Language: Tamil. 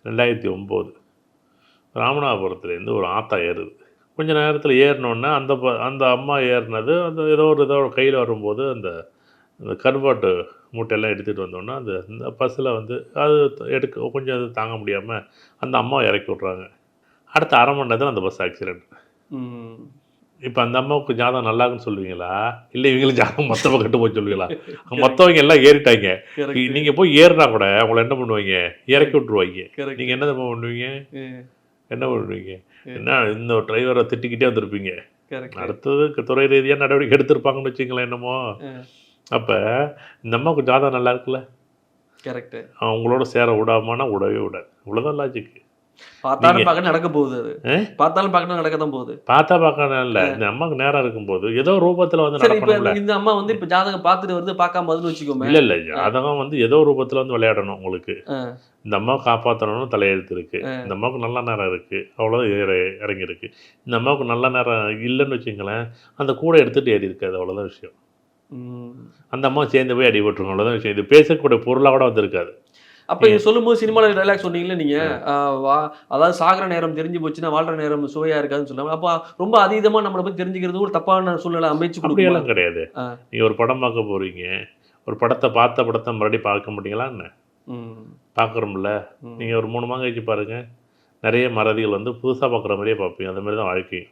2009 ராமநாதபுரத்துலேருந்து ஒரு ஆத்தா ஏறுது. கொஞ்ச நேரத்தில் ஏறினோன்னே அந்த அம்மா ஏறினது அந்த ஏதோ கையில் வரும்போது அந்த அந்த கருவாட்டு மூட்டையெல்லாம் எடுத்துகிட்டு வந்தோன்னே அந்த பஸ்ஸில் வந்து அது கொஞ்சம் அது தாங்க முடியாமல் அந்த அம்மாவை இறக்கி விட்றாங்க. அடுத்த அரை மணி நேரத்தில் அந்த பஸ் ஆக்சிடென்ட். இப்போ அந்த அம்மாவுக்கு ஜாதகம் நல்லா இருக்குன்னு சொல்லுவீங்களா? இல்லை இவங்களும் ஜாதகம் மொத்தமாக கெட்டு போய் சொல்லுவீங்களா? மற்றவங்க எல்லாம் ஏறிட்டாங்க. நீங்கள் போய் ஏறினா கூட அவங்கள என்ன பண்ணுவாங்க? இறக்கி விட்ருவாங்க. நீங்கள் என்ன பண்ணுவீங்க? என்ன பண்ணுவீங்க? என்ன இந்த டிரைவரை திட்டிக்கிட்டே வந்திருப்பீங்க. அடுத்தது துறை ரீதியாக நடவடிக்கை எடுத்திருப்பாங்கன்னு வச்சுங்களேன் என்னமோ. அப்போ இந்த அம்மாவுக்கு ஜாதகம் நல்லா இருக்குல்ல, கரெக்டு, அவங்களோட சேர விடாமனா விடவே விடாது. இவ்வளோதான் லாஜிக்கு. பார்த்தாலும் பார்க்க நடக்க போகுது. அது பார்த்தாலும் பார்க்க நடக்க தான் போகுது. பார்த்தா பார்க்கணும் இல்லை, இந்த அம்மாவுக்கு நேரம் இருக்கும்போது ஏதோ ரூபத்தில் வந்து நடக்கணும்ல. இந்த அம்மா வந்து இப்போ ஜாதகம் பார்த்துட்டு வருது, பார்க்காம வருதுன்னு வச்சுக்கோங்க. இல்லை ஜாதகம் வந்து ஏதோ ரூபத்தில் வந்து விளையாடணும். உங்களுக்கு இந்த அம்மாவை காப்பாற்றணும்னு தலையெழுத்து இருக்குது. இந்த அம்மாவுக்கு நல்ல நேரம் இருக்குது, அவ்வளோதான் இறங்கியிருக்கு. இந்த அம்மாவுக்கு நல்ல நேரம் இல்லைன்னு வச்சுங்களேன், அந்த கூடை எடுத்துகிட்டு ஏறி இருக்காது. அவ்வளோதான் விஷயம். அந்த அம்மா சேர்ந்து போய் அடிபட்டுருங்க, அவ்வளோதான் விஷயம். இது பேசக்கூடிய பொருளாக கூட வந்திருக்காது. அப்போ இது சொல்லும்போது சினிமாவில் டைலாக் சொன்னீங்களே நீங்கள், அதாவது சாகிற நேரம் தெரிஞ்சு போச்சுன்னா வாழ்கிற நேரம் சுவையாக இருக்காதுன்னு சொன்னாங்க. அப்போ ரொம்ப அதீதமாக நம்மளை பற்றி தெரிஞ்சுக்கிறது ஒரு தப்பான சூழ்நிலை அமைச்சு அப்படியெல்லாம் கிடையாது. நீங்கள் ஒரு படம் பார்க்க போகிறீங்க, ஒரு படத்தை படத்தை மறுபடியும் பார்க்க மாட்டீங்களா என்ன? பார்க்குறோம்ல. நீங்கள் ஒரு 3 மாதம் கழிச்சு பாருங்கள், நிறைய மறதிகள் வந்து புதுசாக பார்க்குற மாதிரியே பார்ப்பீங்க. அந்த மாதிரி தான் வாழ்க்கை.